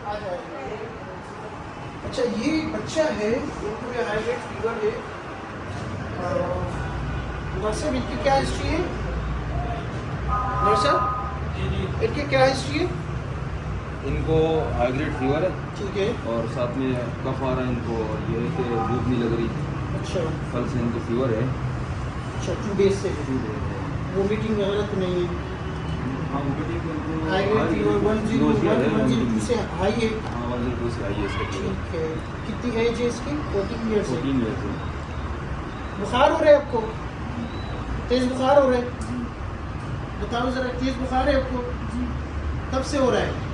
आ जाएगा। अच्छा ये बच्चा है, इनको ये हाई रेट फीवर है। डॉक्टर साहब इनकी क्या हिस्ट्री है? डॉक्टर साहब जी जी, इनकी क्या हिस्ट्री है? इनको हाई ग्रेड फीवर है ठीक है। और साथ में कफ आ रहा है इनको, और ये है कि भूख नहीं लग रही। अच्छा कल से इनको फीवर है। अच्छा 2 डेज से है। वोमिटिंग वगैरह तो नहीं है? हाँ बेटी को इनको हाई रेट फीवर 102 से हाई है। हाँ 102 से आई है इसका फीवर। ठीक है। कितनी एज है इसकी? 14 ईयर्स है। 14 ईयर से। बुखार हो रहा है आपको? तेज बुखार हो रहा है? बताओ जरा, तेज बुखार है आपको? कब से हो रहा है?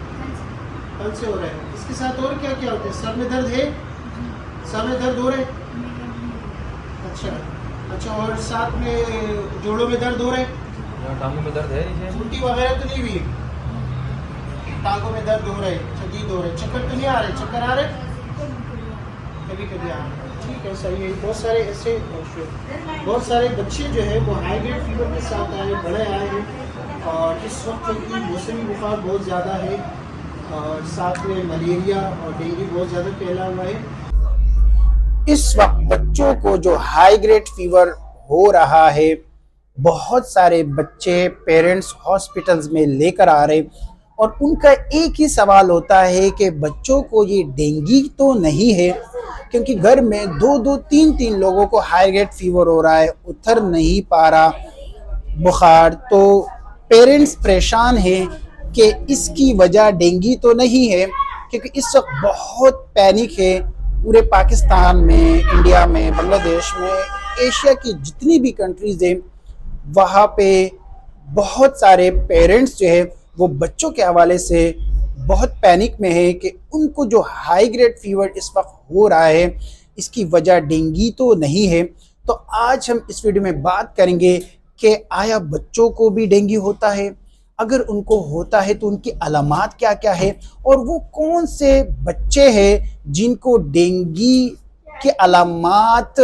कल से हो रहा है। इसके साथ और क्या क्या होता है? सर में दर्द है? सर में दर्द हो रहा है? अच्छा अच्छा, और साथ में जोड़ों में दर्द हो रहा है? यहाँ टांगों में दर्द है नीचे। उल्टी वगैरह तो नहीं हुई है? टांगों में दर्द हो रहा है, शदीद हो रहा है। चक्कर तो नहीं आ रहे? चक्कर आ रहे कभी कभी आ रहे हैं। ठीक है, सही है। बहुत सारे बच्चे जो है वो हाई ग्रेड फीवर के साथ आए, बड़े आए हैं। और इस वक्त क्योंकि मौसमी बुखार बहुत ज़्यादा है और साथ में मलेरिया और डेंगू बहुत ज़्यादा फैला हुआ है। इस वक्त बच्चों को जो हाई ग्रेड फीवर हो रहा है, बहुत सारे बच्चे पेरेंट्स हॉस्पिटल्स में लेकर आ रहे और उनका एक ही सवाल होता है कि बच्चों को ये डेंगू तो नहीं है, क्योंकि घर में 2-2, 3-3 लोगों को हाई ग्रेड फीवर हो रहा है, उतर नहीं पा रहा बुखार। तो पेरेंट्स परेशान हैं कि इसकी वजह डेंगू तो नहीं है, क्योंकि इस वक्त बहुत पैनिक है पूरे पाकिस्तान में, इंडिया में, बांग्लादेश में, एशिया की जितनी भी कंट्रीज़ हैं वहाँ पे बहुत सारे पेरेंट्स जो है वो बच्चों के हवाले से बहुत पैनिक में है कि उनको जो हाई ग्रेड फीवर इस वक्त हो रहा है इसकी वजह डेंगू तो नहीं है। तो आज हम इस वीडियो में बात करेंगे कि आया बच्चों को भी डेंगू होता है, अगर उनको होता है तो उनकी अलामात क्या क्या है, और वो कौन से बच्चे हैं जिनको डेंगू के अलामात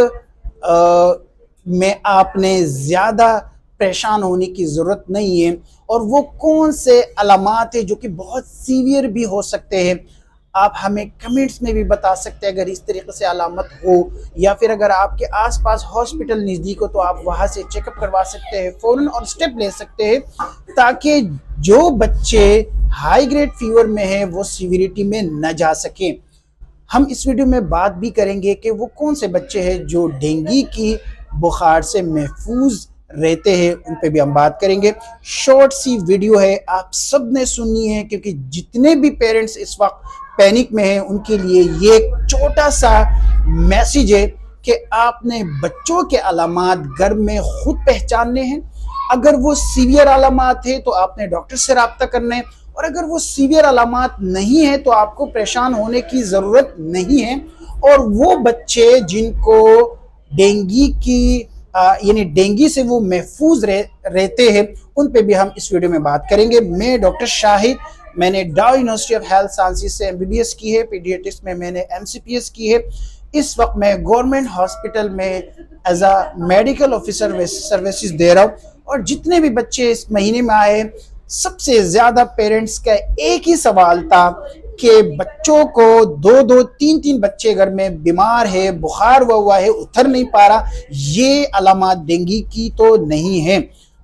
में आपने ज़्यादा परेशान होने की ज़रूरत नहीं है, और वो कौन से अलामात है जो कि बहुत सीवियर भी हो सकते हैं। आप हमें कमेंट्स में भी बता सकते हैं अगर इस तरीके से अलामत हो, या फिर अगर आपके आसपास हॉस्पिटल नज़दीक हो तो आप वहाँ से चेकअप करवा सकते हैं फ़ौरन और स्टेप ले सकते हैं, ताकि जो बच्चे हाई ग्रेड फीवर में हैं वो सीवियरिटी में न जा सकें। हम इस वीडियो में बात भी करेंगे कि वो कौन से बच्चे हैं जो डेंगू की बुखार से महफूज रहते हैं, उन पे भी हम बात करेंगे। शॉर्ट सी वीडियो है, आप सब ने सुननी है, क्योंकि जितने भी पेरेंट्स इस वक्त पैनिक में हैं उनके लिए ये एक छोटा सा मैसेज है कि आपने बच्चों के अलामात घर में खुद पहचानने हैं। अगर वो सीवियर अलामात है तो आपने डॉक्टर से रब्ता करना है, और अगर वो सीवियर अलामात नहीं है तो आपको परेशान होने की ज़रूरत नहीं है। और वो बच्चे जिनको डेंगू की यानी डेंगू से वो महफूज रहते हैं, उन पे भी हम इस वीडियो में बात करेंगे। मैं डॉक्टर शाहिद, मैंने डाउ यूनिवर्सिटी ऑफ हेल्थ साइंसेज से MBBS की है, पीडियाट्रिक्स में मैंने MCPS की है। इस वक्त मैं गवर्नमेंट हॉस्पिटल में as a medical officer services दे रहा हूँ। और जितने भी बच्चे इस महीने में आए, सबसे ज़्यादा पेरेंट्स का एक ही सवाल था कि बच्चों को 2-2, 3-3 बच्चे घर में बीमार है, बुखार हुआ है, उतर नहीं पा रहा, ये अलामत डेंगू की तो नहीं है।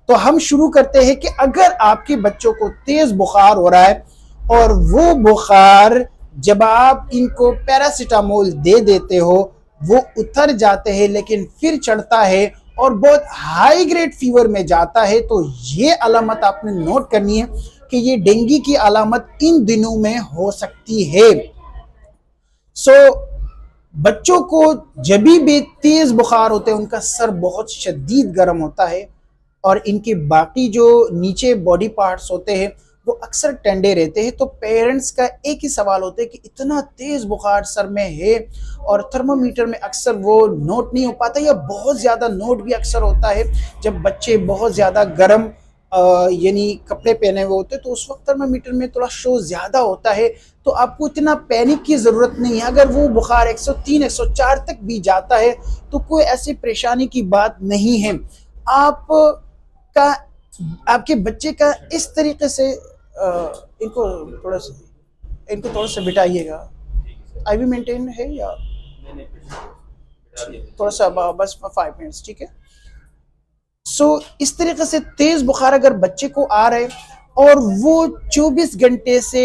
तो हम शुरू करते हैं कि अगर आपके बच्चों को तेज़ बुखार हो रहा है और वो बुखार जब आप इनको पैरासीटामोल दे देते हो वो उतर जाते हैं, लेकिन फिर चढ़ता है और बहुत हाई ग्रेड फीवर में जाता है, तो ये अलामत आपने नोट करनी है कि ये डेंगू की अलामत इन दिनों में हो सकती है। बच्चों को जब भी तेज बुखार होते हैं उनका सर बहुत शदीद गर्म होता है और इनके बाकी जो नीचे बॉडी पार्ट्स होते हैं वो अक्सर ठंडे रहते हैं। तो पेरेंट्स का एक ही सवाल होता है कि इतना तेज बुखार सर में है और थर्मोमीटर में अक्सर वो नोट नहीं हो पाता, या बहुत ज़्यादा नोट भी अक्सर होता है जब बच्चे बहुत ज़्यादा गर्म यानी कपड़े पहने हुए होते हैं, तो उस वक्त थर्मामीटर में थोड़ा शो ज़्यादा होता है। तो आपको इतना पैनिक की ज़रूरत नहीं है। अगर वो बुखार 103, 104 तक भी जाता है तो कोई ऐसी परेशानी की बात नहीं है। आपके बच्चे का इस तरीके से इनको थोड़ा सा इनको थोड़ा सा बिठाइएगा। आईवी मेंटेन है या थोड़ा सा बस 5 मिनट्स, ठीक है। सो इस तरीके से तेज बुखार अगर बच्चे को आ रहे और वो 24 घंटे से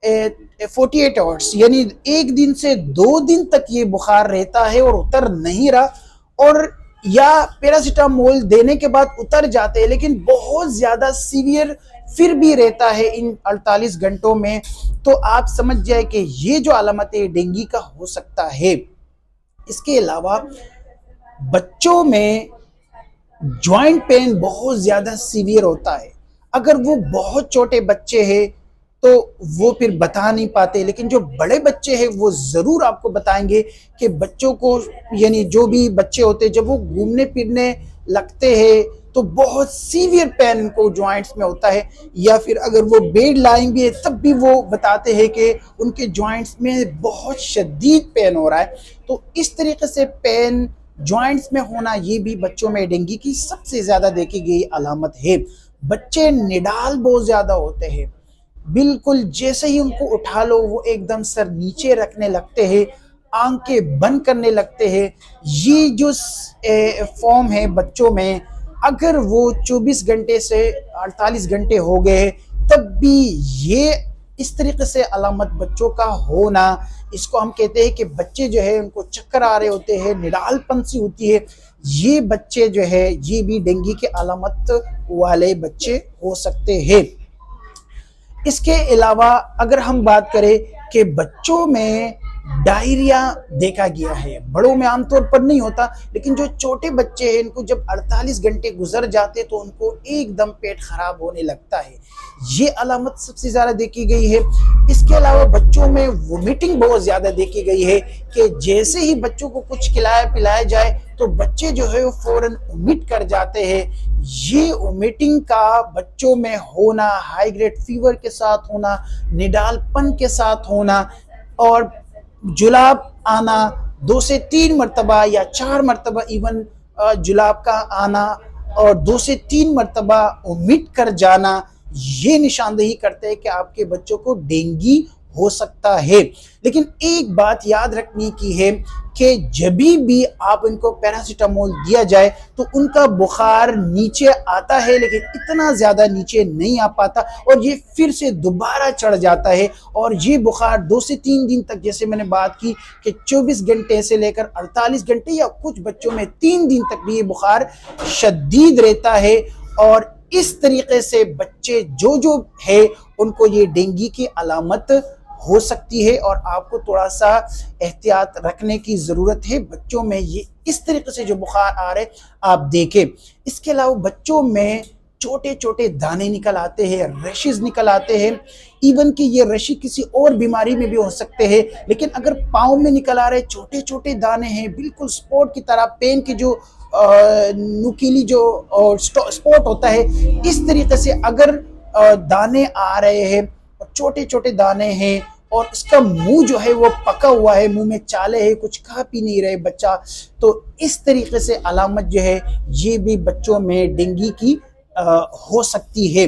48 आवर्स यानी एक दिन से 2 दिन तक ये बुखार रहता है और उतर नहीं रहा, और या पैरासीटामोल देने के बाद उतर जाते हैं लेकिन बहुत ज्यादा सीवियर फिर भी रहता है इन 48 घंटों में, तो आप समझ जाए कि ये जो अलामत है डेंगू का हो सकता है। इसके अलावा बच्चों में जॉइंट पेन बहुत ज्यादा सीवियर होता है। अगर वो बहुत छोटे बच्चे हैं तो वो फिर बता नहीं पाते, लेकिन जो बड़े बच्चे हैं वो जरूर आपको बताएंगे कि बच्चों को यानी जो भी बच्चे होते हैं जब वो घूमने फिरने लगते हैं तो बहुत सीवियर पेन उनको जॉइंट्स में होता है, या फिर अगर वो बेड लाइंग भी है तब भी वो बताते हैं कि उनके जॉइंट्स में बहुत शदीद पेन हो रहा है। तो इस तरीके से पेन जॉइंट्स में होना ये भी बच्चों में डेंगू की सबसे ज्यादा देखी गई अलामत है। बच्चे निडाल बहुत ज्यादा होते हैं, बिल्कुल जैसे ही उनको उठा लो वो एकदम सर नीचे रखने लगते हैं, आंखें बंद करने लगते हैं। ये जो फॉर्म है बच्चों में, अगर वो 24 घंटे से 48 घंटे हो गए तब भी ये इस तरीके से अलामत बच्चों का होना, इसको हम कहते हैं कि बच्चे जो है उनको चक्कर आ रहे होते हैं, निडालपन सी होती है, ये बच्चे जो है ये भी डेंगू के अलामत वाले बच्चे हो सकते हैं। इसके अलावा अगर हम बात करें कि बच्चों में डायरिया देखा गया है, बड़ों में आमतौर पर नहीं होता, लेकिन जो छोटे बच्चे हैं इनको जब 48 घंटे गुजर जाते तो उनको एकदम पेट खराब होने लगता है, ये अलामत सबसे ज्यादा देखी गई है। इसके अलावा बच्चों में वोमिटिंग बहुत ज्यादा देखी गई है कि जैसे ही बच्चों को कुछ खिलाया पिलाया जाए तो बच्चे जो है वो फौरन वोमिट कर जाते हैं। ये वोमिटिंग का बच्चों में होना, हाई ग्रेड फीवर के साथ होना, निडालपन के साथ होना और जुलाब आना 2 से 3 मरतबा या 4 मरतबा इवन जुलाब का आना और 2 से 3 मरतबा वोमिट कर जाना, ये निशानदेही करते हैं कि आपके बच्चों को डेंगू हो सकता है। लेकिन एक बात याद रखने की है कि जब भी आप इनको पैरासीटामोल दिया जाए तो उनका बुखार नीचे आता है लेकिन इतना ज्यादा नीचे नहीं आ पाता और ये फिर से दोबारा चढ़ जाता है, और ये बुखार 2 से 3 दिन तक, जैसे मैंने बात की कि 24 घंटे से लेकर 48 घंटे या कुछ बच्चों में 3 दिन तक भी ये बुखार शदीद रहता है। और इस तरीके से बच्चे जो है उनको ये डेंगू की अलामत हो सकती है और आपको थोड़ा सा एहतियात रखने की ज़रूरत है। बच्चों में ये इस तरीके से जो बुखार आ रहे आप देखें। इसके अलावा बच्चों में छोटे छोटे दाने निकल आते हैं, रैशेस निकल आते हैं, इवन कि ये रैशेस किसी और बीमारी में भी हो सकते हैं, लेकिन अगर पाँव में निकल आ रहे छोटे छोटे दाने हैं बिल्कुल स्पॉट की तरह, पेन की जो नुकीली जो स्पॉट होता है, इस तरीके से अगर दाने आ रहे हैं और छोटे छोटे दाने हैं और इसका मुंह जो है वो पका हुआ है, मुंह में चाले है, कुछ खा पी नहीं रहे बच्चा, तो इस तरीके से अलामत जो है ये भी बच्चों में डेंगू की हो सकती है।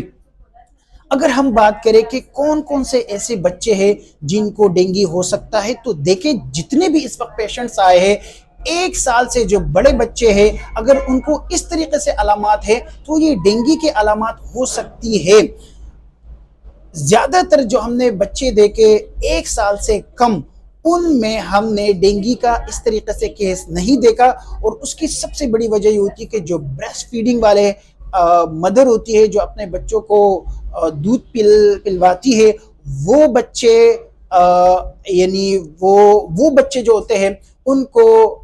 अगर हम बात करें कि कौन कौन से ऐसे बच्चे हैं जिनको डेंगू हो सकता है, तो देखें जितने भी इस वक्त पेशेंट्स आए हैं 1 साल से जो बड़े बच्चे हैं, अगर उनको इस तरीके से अलामात है तो ये डेंगू के अलामात हो सकती है। ज्यादातर जो हमने बच्चे देखे 1 साल से कम, उनमें हमने डेंगू का इस तरीके से केस नहीं देखा, और उसकी सबसे बड़ी वजह ये होती है कि जो ब्रेस्ट फीडिंग वाले मदर होती है जो अपने बच्चों को दूध पिलवाती है, वो बच्चे यानी वो बच्चे जो होते हैं उनको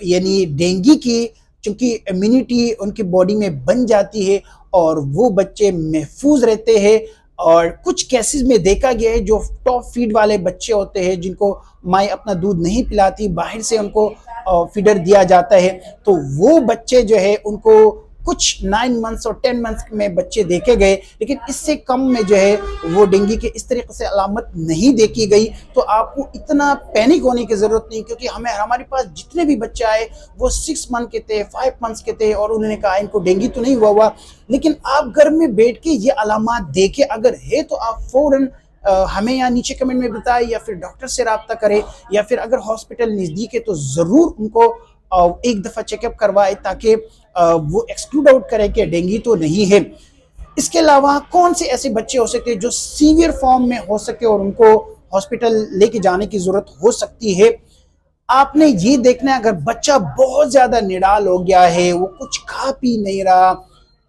यानी डेंगू की चूंकि इम्यूनिटी उनकी बॉडी में बन जाती है और वो बच्चे महफूज रहते हैं। और कुछ केसेस में देखा गया है जो टॉप फीड वाले बच्चे होते हैं जिनको माँ अपना दूध नहीं पिलाती, बाहर से उनको फीडर दिया जाता है, तो वो बच्चे जो है उनको कुछ 9 मंथ्स और 10 मंथ्स में बच्चे देखे गए, लेकिन इससे कम में जो है वो डेंगू के इस तरीके से अलामत नहीं देखी गई। तो आपको इतना पैनिक होने की ज़रूरत नहीं, क्योंकि हमारे पास जितने भी बच्चे आए वो 6 मंथ के थे, 5 मंथ्स के थे और उन्होंने कहा इनको डेंगू तो नहीं हुआ। लेकिन आप घर में बैठ के ये अलामत देखें, अगर है तो आप फौरन हमें यहाँ नीचे कमेंट में बताएं या फिर डॉक्टर से रब्ता करें, या फिर अगर हॉस्पिटल नज़दीक है तो ज़रूर उनको एक दफ़ा चेकअप करवाएं ताकि वो एक्सक्लूड आउट करें कि डेंगू तो नहीं है। इसके अलावा कौन से ऐसे बच्चे हो सकते हैं जो सीवियर फॉर्म में हो सके और उनको हॉस्पिटल लेके जाने की ज़रूरत हो सकती है। आपने ये देखना है, अगर बच्चा बहुत ज़्यादा निडाल हो गया है, वो कुछ खा पी नहीं रहा,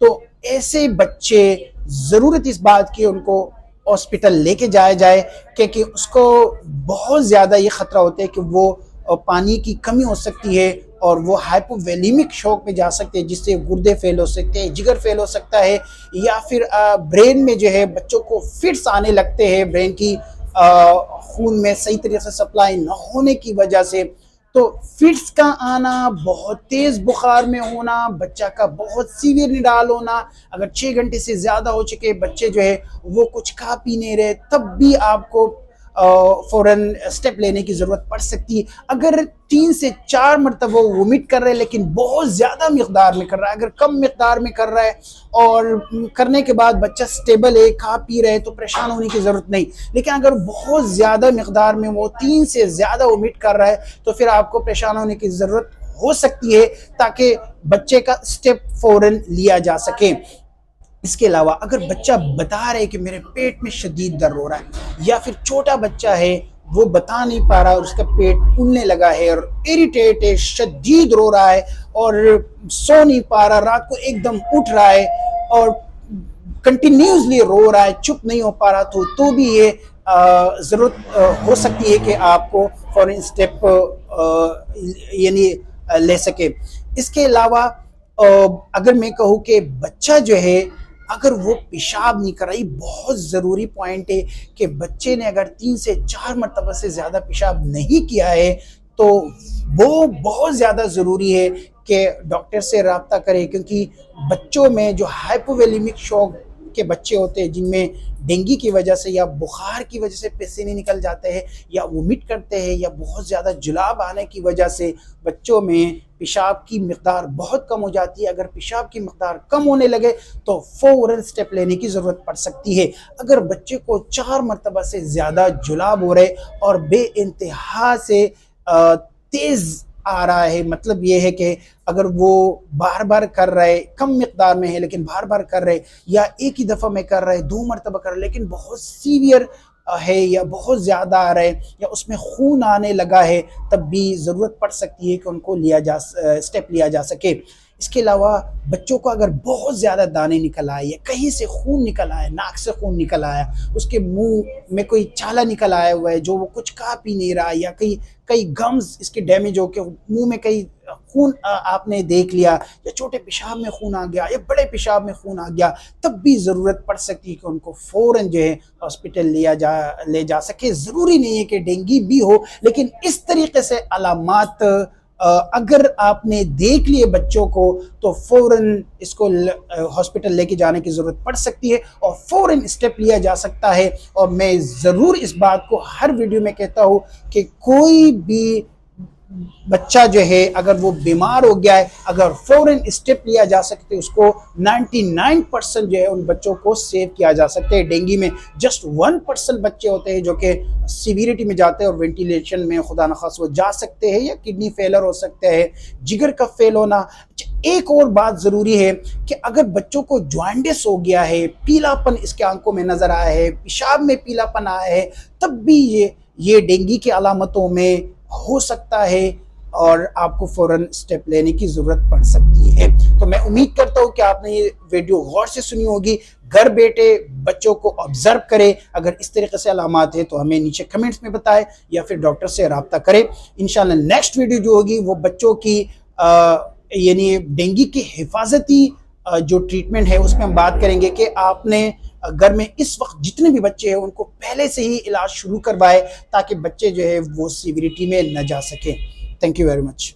तो ऐसे बच्चे ज़रूरत इस बात की उनको हॉस्पिटल लेके जाया जाए, क्योंकि उसको बहुत ज़्यादा ये ख़तरा होता है कि वो पानी की कमी हो सकती है और वो हाइपोवोलेमिक शॉक में जा सकते हैं, जिससे गुर्दे फेल हो सकते हैं, जिगर फेल हो सकता है, या फिर ब्रेन में जो है बच्चों को फिट्स आने लगते हैं ब्रेन की खून में सही तरीके से सप्लाई न होने की वजह से। तो फिट्स का आना, बहुत तेज़ बुखार में होना, बच्चा का बहुत सीवियर निडाल होना, अगर 6 घंटे से ज़्यादा हो चुके बच्चे जो है वो कुछ खा पी नहीं रहे, तब भी आपको फ़ौरन स्टेप लेने की ज़रूरत पड़ सकती है। अगर 3 से 4 मरतबा वोमिट कर रहे हैं लेकिन बहुत ज़्यादा मिक़दार में कर रहा है, अगर कम मिक़दार में कर रहा है और करने के बाद बच्चा स्टेबल है, खा पी रहे है, तो परेशान होने की ज़रूरत नहीं। लेकिन अगर बहुत ज़्यादा मिक़दार में वो 3 से ज़्यादा वोमिट कर रहा है तो फिर आपको परेशान होने की ज़रूरत हो सकती है, ताकि बच्चे का स्टेप फ़ौरन लिया जा सके। इसके अलावा अगर बच्चा बता रहे कि मेरे पेट में शदीद दर्द हो रहा है, या फिर छोटा बच्चा है वो बता नहीं पा रहा और उसका पेट फूलने लगा है और इरिटेट है, शदीद रो रहा है और सो नहीं पा रहा, रात को एकदम उठ रहा है और कंटिन्यूसली रो रहा है, चुप नहीं हो पा रहा, तो भी ये ज़रूरत हो सकती है कि आपको फॉरेन स्टेप यानी ले सके। इसके अलावा अगर मैं कहूँ कि बच्चा जो है अगर वो पेशाब नहीं कर रहा, ये बहुत ज़रूरी पॉइंट है कि बच्चे ने अगर 3 से 4 मरतबा से ज़्यादा पेशाब नहीं किया है तो वो बहुत ज़्यादा ज़रूरी है कि डॉक्टर से रब्ता करें, क्योंकि बच्चों में जो हाइपोवोलेमिक शॉक के बच्चे होते हैं जिनमें डेंगू की वजह से या बुखार की वजह से पसीने निकल जाते हैं या वोमिट करते हैं या बहुत ज़्यादा जुलाब आने की वजह से बच्चों में पेशाब की मिक़दार बहुत कम हो जाती है। अगर पेशाब की मिक़दार कम होने लगे तो फ़ौरन स्टेप लेने की ज़रूरत पड़ सकती है। अगर बच्चे को 4 मरतबा से ज़्यादा जुलाब हो रहे और बेइंतहा से तेज़ आ रहा है, मतलब ये है कि अगर वो बार बार कर रहे, कम मिक़दार में है लेकिन बार बार कर रहे, या एक ही दफ़ा में कर रहे, 2 मरतबा कर रहे लेकिन बहुत सीवियर है या बहुत ज़्यादा आ रहा है या उसमें खून आने लगा है, तब भी ज़रूरत पड़ सकती है कि उनको स्टेप लिया जा सके। इसके अलावा बच्चों को अगर बहुत ज़्यादा दाने निकल आए या कहीं से खून निकल आया, नाक से खून निकल आया, उसके मुंह में कोई छाला निकल आया हुआ है जो वो कुछ खा पी नहीं रहा, या कई गम्स इसके डैमेज हो के मुंह में कई खून आपने देख लिया, या छोटे पेशाब में खून आ गया या बड़े पेशाब में खून आ गया, तब भी ज़रूरत पड़ सकती है कि उनको फ़ौरन जो है हॉस्पिटल ले जा सके। ज़रूरी नहीं है कि डेंगू भी हो, लेकिन इस तरीके से अलामात अगर आपने देख लिए बच्चों को तो फ़ौरन इसको हॉस्पिटल लेके जाने की ज़रूरत पड़ सकती है और फ़ौरन स्टेप लिया जा सकता है। और मैं ज़रूर इस बात को हर वीडियो में कहता हूँ कि कोई भी बच्चा जो है अगर वो बीमार हो गया है, अगर फ़ौरन स्टेप लिया जा सकते उसको 99% जो है उन बच्चों को सेव किया जा सकते हैं। डेंगू में जस्ट 1% बच्चे होते हैं जो कि सीवियरिटी में जाते हैं और वेंटिलेशन में खुदा न खास वो जा सकते हैं या किडनी फेलर हो सकते हैं, जिगर का फेल होना। एक और बात ज़रूरी है कि अगर बच्चों को जॉन्डिस हो गया है, पीलापन इसके आंखों में नज़र आया है, पेशाब में पीलापन आया है, तब भी ये डेंगू की अलामतों में हो सकता है और आपको फ़ौरन स्टेप लेने की ज़रूरत पड़ सकती है। तो मैं उम्मीद करता हूँ कि आपने ये वीडियो गौर से सुनी होगी। घर बैठे बच्चों को ऑब्ज़र्व करें, अगर इस तरीके से अलामात है तो हमें नीचे कमेंट्स में बताएं या फिर डॉक्टर से रब्ता करें। इंशाल्लाह नेक्स्ट वीडियो जो होगी वो बच्चों की यानी डेंगू की हिफाजती जो ट्रीटमेंट है उसमें हम बात करेंगे कि आपने घर में इस वक्त जितने भी बच्चे हैं उनको पहले से ही इलाज शुरू करवाए ताकि बच्चे जो है वो सीवियरिटी में न जा सके। Thank you very much.